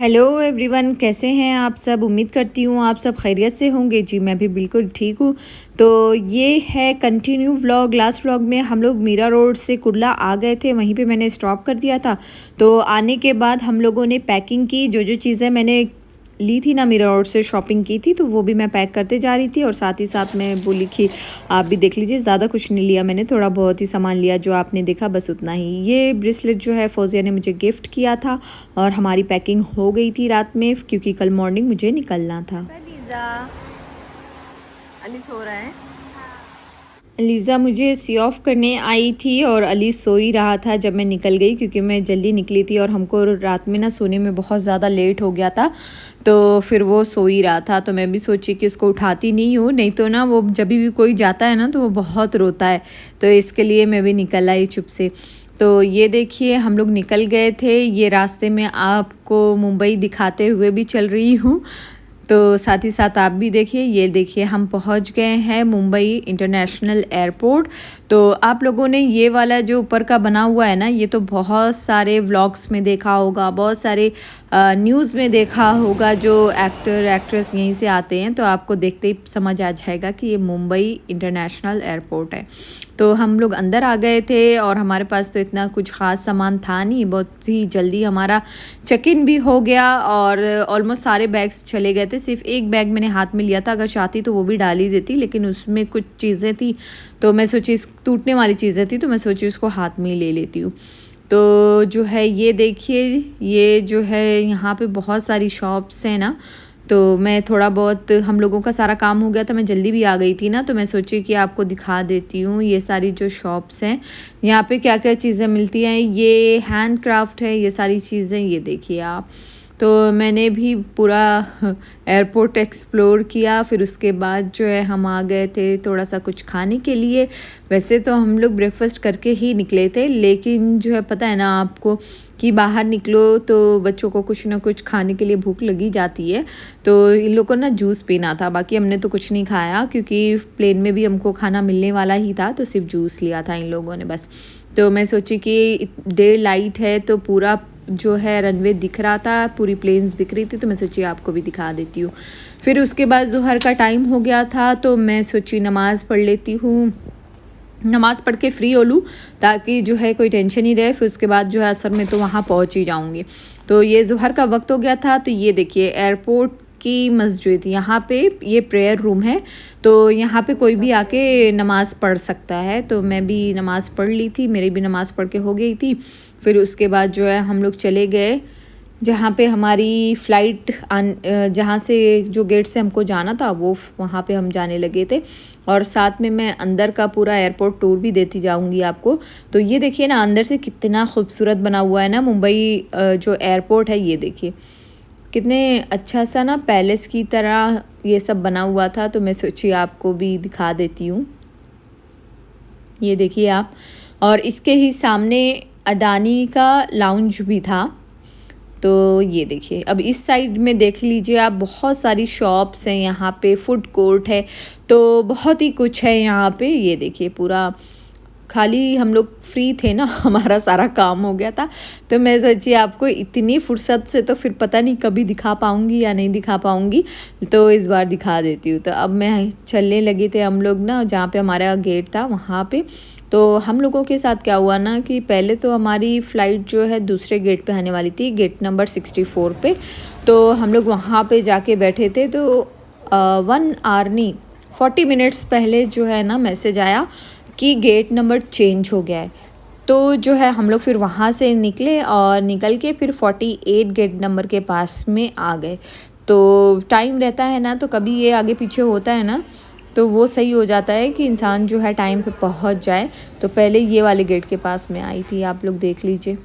Hello everyone, कैसे हैं आप सब। उम्मीद करती हूँ आप सब खैरियत से होंगे। जी मैं भी बिल्कुल ठीक हूँ। तो ये है कंटिन्यू व्लॉग। लास्ट व्लॉग में हम लोग मीरा रोड से कुर्ला आ गए थे, वहीं पे मैंने स्टॉप कर दिया था। तो आने के बाद हम लोगों ने पैकिंग की। जो जो चीज़ें मैंने ली थी ना, मीरा रोड से शॉपिंग की थी, तो वो भी मैं पैक करते जा रही थी। और साथ ही साथ मैं बोली कि आप भी देख लीजिए। ज़्यादा कुछ नहीं लिया मैंने, थोड़ा बहुत ही सामान लिया, जो आपने देखा बस उतना ही। ये ब्रेसलेट जो है फौजिया ने मुझे गिफ्ट किया था और हमारी पैकिंग हो गई थी रात में, क्योंकि कल मॉर्निंग मुझे निकलना था। अली सो रहा है। लीज़ा मुझे सी ऑफ करने आई थी और अली सो ही रहा था जब मैं निकल गई, क्योंकि मैं जल्दी निकली थी और हमको रात में ना सोने में बहुत ज़्यादा लेट हो गया था। तो फिर वो सो ही रहा था, तो मैं भी सोची कि उसको उठाती नहीं हूँ, नहीं तो ना वो जब भी कोई जाता है ना तो वो बहुत रोता है। तो इसके लिए मैं भी निकल आई चुप से। तो ये देखिए हम लोग निकल गए थे। ये रास्ते में आपको मुंबई दिखाते हुए भी चल रही हूँ, तो साथ ही साथ आप भी देखिए। ये देखिए हम पहुंच गए हैं मुंबई इंटरनेशनल एयरपोर्ट। तो आप लोगों ने ये वाला जो ऊपर का बना हुआ है ना, ये तो बहुत सारे व्लॉग्स में देखा होगा, बहुत सारे न्यूज़ में देखा होगा। जो एक्टर एक्ट्रेस यहीं से आते हैं, तो आपको देखते ही समझ आ जाएगा कि ये मुंबई इंटरनेशनल एयरपोर्ट है। तो हम लोग अंदर आ गए थे और हमारे पास तो इतना कुछ ख़ास सामान था नहीं। बहुत ही जल्दी हमारा चेक इन भी हो गया और ऑलमोस्ट सारे बैग्स चले गए थे। सिर्फ एक बैग मैंने हाथ में लिया था, अगर चाहती तो वो भी डाल ही देती, लेकिन उसमें कुछ चीज़ें थी तो मैं सोची, टूटने वाली चीज़ें थी तो मैं सोची उसको हाथ में ही ले लेती हूँ। तो जो है ये देखिए, ये जो है यहाँ पे बहुत सारी शॉप्स हैं ना। तो मैं थोड़ा बहुत, हम लोगों का सारा काम हो गया था, मैं जल्दी भी आ गई थी ना, तो मैं सोची कि आपको दिखा देती हूँ ये सारी जो शॉप्स हैं, यहाँ पे क्या क्या चीज़ें मिलती हैं। ये हैंड क्राफ्ट है, ये सारी चीज़ें, ये देखिए आप। तो मैंने भी पूरा एयरपोर्ट एक्सप्लोर किया। फिर उसके बाद जो है हम आ गए थे थोड़ा सा कुछ खाने के लिए। वैसे तो हम लोग ब्रेकफास्ट करके ही निकले थे, लेकिन जो है पता है ना आपको कि बाहर निकलो तो बच्चों को कुछ ना कुछ खाने के लिए भूख लगी जाती है। तो इन लोगों को ना जूस पीना था, बाकी हमने तो कुछ नहीं खाया, क्योंकि प्लेन में भी हमको खाना मिलने वाला ही था, तो सिर्फ जूस लिया था इन लोगों ने बस। तो मैं सोची कि डे लाइट है तो पूरा जो है रनवे दिख रहा था, पूरी प्लेन्स दिख रही थी, तो मैं सोची आपको भी दिखा देती हूँ। फिर उसके बाद ज़ोहर का टाइम हो गया था, तो मैं सोची नमाज़ पढ़ लेती हूँ, नमाज़ पढ़ के फ्री हो लूँ, ताकि जो है कोई टेंशन ही रहे। फिर उसके बाद जो है असर में तो वहाँ पहुँच ही जाऊँगी। तो ये ज़ोहर का वक्त हो गया था। तो ये देखिए एयरपोर्ट की मस्जिद, यहाँ पे ये प्रेयर रूम है, तो यहाँ पे कोई भी आके नमाज़ पढ़ सकता है। तो मैं भी नमाज़ पढ़ ली थी, मेरी भी नमाज़ पढ़ के हो गई थी। फिर उसके बाद जो है हम लोग चले गए जहाँ पे हमारी फ़्लाइट जहाँ से, जो गेट से हमको जाना था, वो वहाँ पे हम जाने लगे थे। और साथ में मैं अंदर का पूरा एयरपोर्ट टूर भी देती जाऊँगी आपको। तो ये देखिए ना अंदर से कितना खूबसूरत बना हुआ है ना मुंबई जो एयरपोर्ट है। ये देखिए कितने अच्छा सा ना पैलेस की तरह ये सब बना हुआ था। तो मैं सोची आपको भी दिखा देती हूँ। ये देखिए आप, और इसके ही सामने अडानी का लाउंज भी था। तो ये देखिए, अब इस साइड में देख लीजिए आप, बहुत सारी शॉप्स हैं यहाँ पे, फूड कोर्ट है, तो बहुत ही कुछ है यहाँ पे। ये देखिए पूरा खाली, हम लोग फ्री थे ना, हमारा सारा काम हो गया था। तो मैं सोची आपको इतनी फुर्सत से तो फिर पता नहीं कभी दिखा पाऊँगी या नहीं दिखा पाऊँगी, तो इस बार दिखा देती हूँ। तो अब मैं चलने लगे थे हम लोग ना, जहाँ पे हमारा गेट था वहाँ पे। तो हम लोगों के साथ क्या हुआ ना कि पहले तो हमारी फ़्लाइट जो है दूसरे गेट पे आने वाली थी, गेट नंबर 64 पे। तो हम लोग वहाँ पे जाके बैठे थे। तो 1 आवर नहीं, 40 मिनट्स पहले जो है ना मैसेज आया कि गेट नंबर चेंज हो गया है। तो जो है हम लोग फिर वहाँ से निकले और निकल के फिर 48 गेट नंबर के पास में आ गए। तो टाइम रहता है ना, तो कभी ये आगे पीछे होता है ना, तो वो सही हो जाता है कि इंसान जो है टाइम पे पहुंच जाए। तो पहले ये वाले गेट के पास में आई थी, आप लोग देख लीजिए।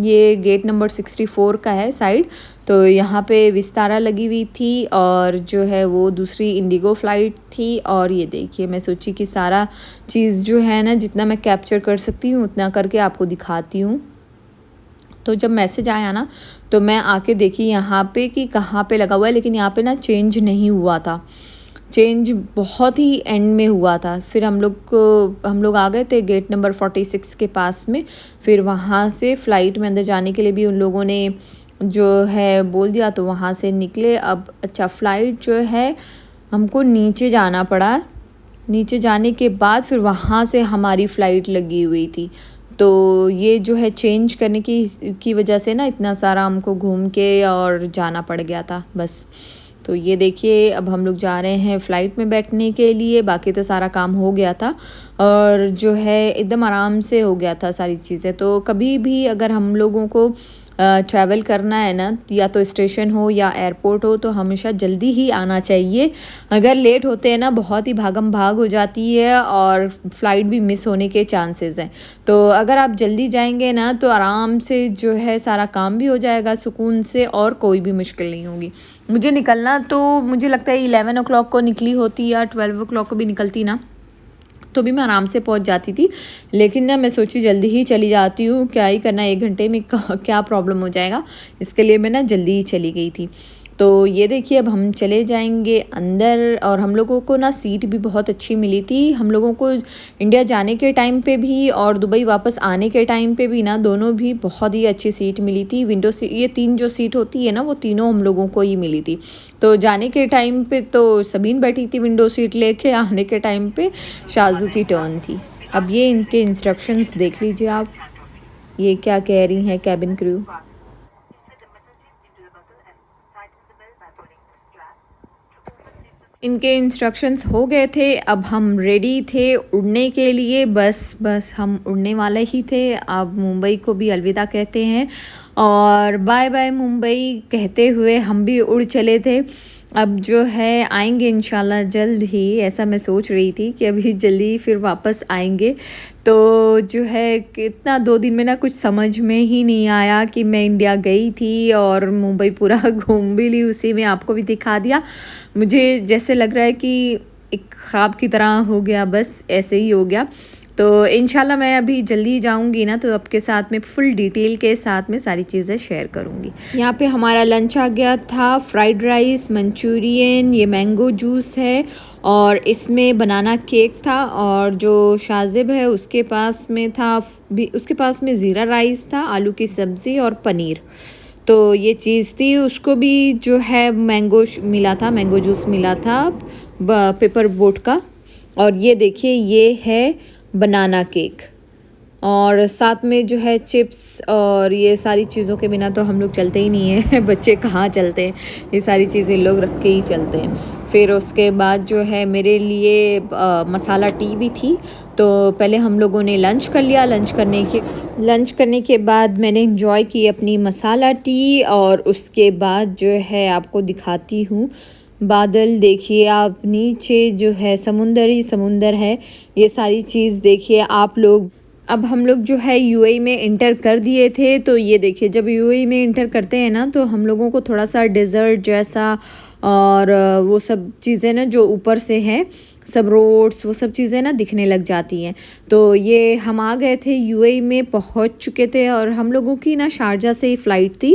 ये गेट नंबर 64 का है साइड। तो यहाँ पे विस्तारा लगी हुई थी और जो है वो दूसरी इंडिगो फ़्लाइट थी। और ये देखिए मैं सोची कि सारा चीज़ जो है ना, जितना मैं कैप्चर कर सकती हूँ उतना करके आपको दिखाती हूँ। तो जब मैसेज आया ना, तो मैं आके देखी यहाँ पे कि कहाँ पे लगा हुआ है, लेकिन यहाँ पे ना चेंज नहीं हुआ था। चेंज बहुत ही एंड में हुआ था। फिर हम लोग आ गए थे गेट नंबर 46 के पास में। फिर वहाँ से फ़्लाइट में अंदर जाने के लिए भी उन लोगों ने जो है बोल दिया तो वहाँ से निकले। अब अच्छा फ़्लाइट जो है हमको नीचे जाना पड़ा, नीचे जाने के बाद फिर वहाँ से हमारी फ़्लाइट लगी हुई थी। तो ये जो है चेंज करने की वजह से ना इतना सारा हमको घूम के और जाना पड़ गया था बस। तो ये देखिए अब हम लोग जा रहे हैं फ़्लाइट में बैठने के लिए। बाकी तो सारा काम हो गया था और जो है एकदम आराम से हो गया था सारी चीज़ें। तो कभी भी अगर हम लोगों को ट्रैवल करना है ना, या तो स्टेशन हो या एयरपोर्ट हो, तो हमेशा जल्दी ही आना चाहिए। अगर लेट होते हैं ना बहुत ही भागम भाग हो जाती है और फ़्लाइट भी मिस होने के चांसेस हैं। तो अगर आप जल्दी जाएंगे ना तो आराम से जो है सारा काम भी हो जाएगा सुकून से और कोई भी मुश्किल नहीं होगी। मुझे निकलना तो मुझे लगता है 11 o'clock को निकली होती या 12 o'clock को भी निकलती ना तो भी मैं आराम से पहुंच जाती थी। लेकिन ना मैं सोची जल्दी ही चली जाती हूँ, क्या ही करना 1 घंटे में क्या प्रॉब्लम हो जाएगा, इसके लिए मैं ना जल्दी ही चली गई थी। तो ये देखिए अब हम चले जाएंगे अंदर और हम लोगों को ना सीट भी बहुत अच्छी मिली थी। हम लोगों को इंडिया जाने के टाइम पे भी और दुबई वापस आने के टाइम पे भी ना दोनों भी बहुत ही अच्छी सीट मिली थी। विंडो सीट, ये 3 जो सीट होती है ना वो तीनों हम लोगों को ही मिली थी। तो जाने के टाइम पे तो सबीन बैठी थी विंडो सीट लेके, आने के टाइम पे शाजू की टर्न थी। अब ये इनके इंस्ट्रक्शंस देख लीजिए आप, ये क्या कह रही हैं कैबिन क्रू। इनके इंस्ट्रक्शंस हो गए थे, अब हम रेडी थे उड़ने के लिए। बस हम उड़ने वाले ही थे। अब मुंबई को भी अलविदा कहते हैं और बाय बाय मुंबई कहते हुए हम भी उड़ चले थे। अब जो है आएंगे इंशाल्लाह जल्द ही, ऐसा मैं सोच रही थी कि अभी जल्दी फिर वापस आएंगे। तो जो है कितना 2 दिन में ना कुछ समझ में ही नहीं आया कि मैं इंडिया गई थी और मुंबई पूरा घूम भी ली, उसी में आपको भी दिखा दिया। मुझे जैसे लग रहा है कि एक ख्वाब की तरह हो गया, बस ऐसे ही हो गया। तो इंशाल्लाह मैं अभी जल्दी जाऊंगी ना तो आपके साथ में फुल डिटेल के साथ में सारी चीज़ें शेयर करूंगी। यहाँ पे हमारा लंच आ गया था, फ्राइड राइस, मंचूरियन, ये मैंगो जूस है और इसमें बनाना केक था। और जो शाजिब है उसके पास में था भी, उसके पास में ज़ीरा राइस था, आलू की सब्ज़ी और पनीर। तो ये चीज़ थी। उसको भी जो है मैंगो मिला था, मैंगो जूस मिला था पेपर बोट का। और ये देखिए ये है बनाना केक और साथ में जो है चिप्स। और ये सारी चीज़ों के बिना तो हम लोग चलते ही नहीं हैं बच्चे कहाँ चलते हैं, ये सारी चीज़ें लोग रख के ही चलते हैं। फिर उसके बाद जो है मेरे लिए मसाला टी भी थी। तो पहले हम लोगों ने लंच कर लिया। लंच करने के बाद मैंने एंजॉय की अपनी मसाला टी और उसके बाद जो है आपको दिखाती हूँ बादल। देखिए आप नीचे जो है समुंदर ही समुंदर है, ये सारी चीज़ देखिए आप लोग। अब हम लोग जो है यूएई में इंटर कर दिए थे। तो ये देखिए जब यूएई में इंटर करते हैं ना तो हम लोगों को थोड़ा सा डेज़र्ट जैसा और वो सब चीज़ें ना जो ऊपर से हैं सब रोड्स वो सब चीज़ें ना दिखने लग जाती हैं। तो ये हम आ गए थे यूएई में, पहुंच चुके थे और हम लोगों की ना शारजा से ही फ़्लाइट थी।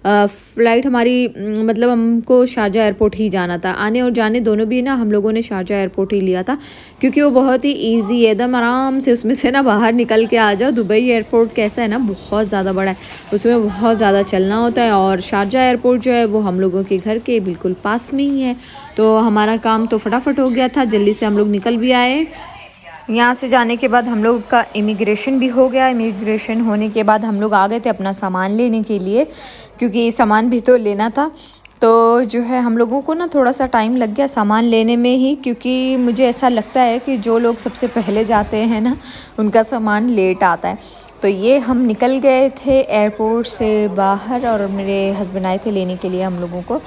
फ़्लाइट हमारी मतलब हमको शारजा एयरपोर्ट ही जाना था, आने और जाने दोनों भी ना हम लोगों ने शारजा एयरपोर्ट ही लिया था क्योंकि वो बहुत ही ईजी है, एकदम आराम से उसमें से ना बाहर निकल के आ जाओ। दुबई एयरपोर्ट कैसा है ना, बहुत ज़्यादा बड़ा है, उसमें बहुत ज़्यादा चलना होता है। और शारजा एयरपोर्ट जो है वो हम लोगों के घर के बिल्कुल पास में ही है। तो हमारा काम तो फटाफट हो गया था, जल्दी से हम लोग निकल भी आए। यहाँ से जाने के बाद हम लोग का इमिग्रेशन भी हो गया। इमिग्रेशन होने के बाद हम लोग आ गए थे अपना सामान लेने के लिए क्योंकि सामान भी तो लेना था। तो जो है हम लोगों को ना थोड़ा सा टाइम लग गया सामान लेने में ही, क्योंकि मुझे ऐसा लगता है कि जो लोग सबसे पहले जाते हैं ना उनका सामान लेट आता है। तो ये हम निकल गए थे एयरपोर्ट से बाहर और मेरे हस्बैंड आए थे लेने के लिए हम लोगों को।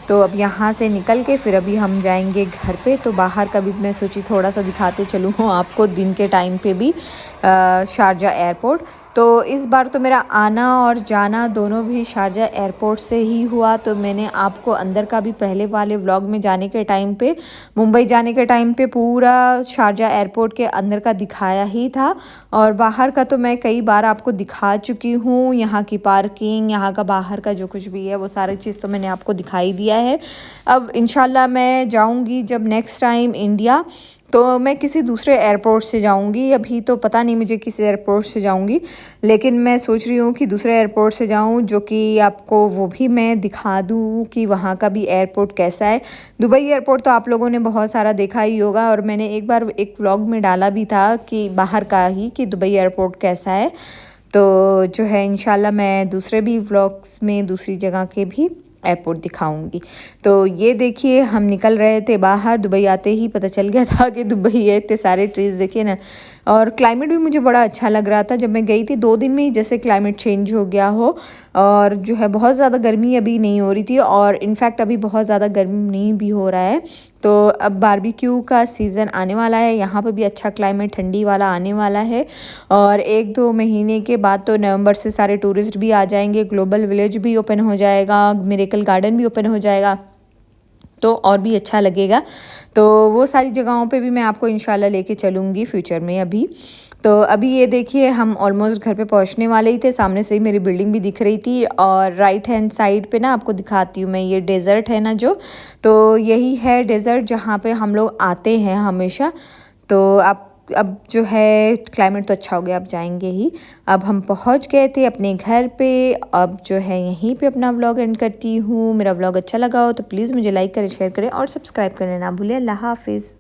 तो अब यहाँ से निकल के फिर अभी हम जाएंगे घर पे। तो बाहर का भी मैं सोची थोड़ा सा दिखाते चलूँ आपको दिन के टाइम पे भी शारजा एयरपोर्ट। तो इस बार तो मेरा आना और जाना दोनों भी शारजा एयरपोर्ट से ही हुआ। तो मैंने आपको अंदर का भी पहले वाले व्लॉग में जाने के टाइम पे, मुंबई जाने के टाइम पे पूरा शारजा एयरपोर्ट के अंदर का दिखाया ही था और बाहर का तो मैं कई बार आपको दिखा चुकी हूँ। यहाँ की पार्किंग, यहाँ का बाहर का जो कुछ भी है वो सारी चीज़ तो मैंने आपको दिखाई दिया किया है। अब इंशाल्लाह मैं जाऊंगी जब नेक्स्ट टाइम इंडिया, तो मैं किसी दूसरे एयरपोर्ट से जाऊंगी। अभी तो पता नहीं मुझे किस एयरपोर्ट से जाऊंगी, लेकिन मैं सोच रही हूँ कि दूसरे एयरपोर्ट से जाऊँ, जो कि आपको वो भी मैं दिखा दूँ कि वहाँ का भी एयरपोर्ट कैसा है। दुबई एयरपोर्ट तो आप लोगों ने बहुत सारा देखा ही होगा, और मैंने एक बार एक व्लॉग में डाला भी था कि बाहर का ही, कि दुबई एयरपोर्ट कैसा है। तो जो है इंशाल्लाह मैं दूसरे भी व्लॉग्स में दूसरी जगह के भी एयरपोर्ट दिखाऊंगी। तो ये देखिए हम निकल रहे थे बाहर, दुबई आते ही पता चल गया था कि दुबई है। इतने सारे ट्रीज़ देखिए ना, और क्लाइमेट भी मुझे बड़ा अच्छा लग रहा था। जब मैं गई थी 2 दिन में ही जैसे क्लाइमेट चेंज हो गया हो, और जो है बहुत ज़्यादा गर्मी अभी नहीं हो रही थी, और इनफैक्ट अभी बहुत ज़्यादा गर्मी नहीं भी हो रहा है। तो अब बारबेक्यू का सीज़न आने वाला है, यहाँ पे भी अच्छा क्लाइमेट ठंडी वाला आने वाला है। और 1-2 महीने के बाद तो नवंबर से सारे टूरिस्ट भी आ जाएंगे, ग्लोबल विलेज भी ओपन हो जाएगा, मिरेकल गार्डन भी ओपन हो जाएगा, तो और भी अच्छा लगेगा। तो वो सारी जगहों पे भी मैं आपको इंशाल्लाह लेके चलूँगी फ्यूचर में। अभी तो अभी ये देखिए हम ऑलमोस्ट घर पे पहुंचने वाले ही थे। सामने से ही मेरी बिल्डिंग भी दिख रही थी, और राइट हैंड साइड पे ना आपको दिखाती हूँ मैं, ये डेज़र्ट है ना जो, तो यही है डेज़र्ट जहाँ पे हम लोग आते हैं हमेशा। तो आप अब जो है क्लाइमेट तो अच्छा हो गया, अब जाएंगे ही। अब हम पहुंच गए थे अपने घर पे। अब जो है यहीं पे अपना व्लॉग एंड करती हूँ। मेरा व्लॉग अच्छा लगा हो तो प्लीज़ मुझे लाइक करें, शेयर करें और सब्सक्राइब करना ना भूलें। अल्लाह हाफिज़।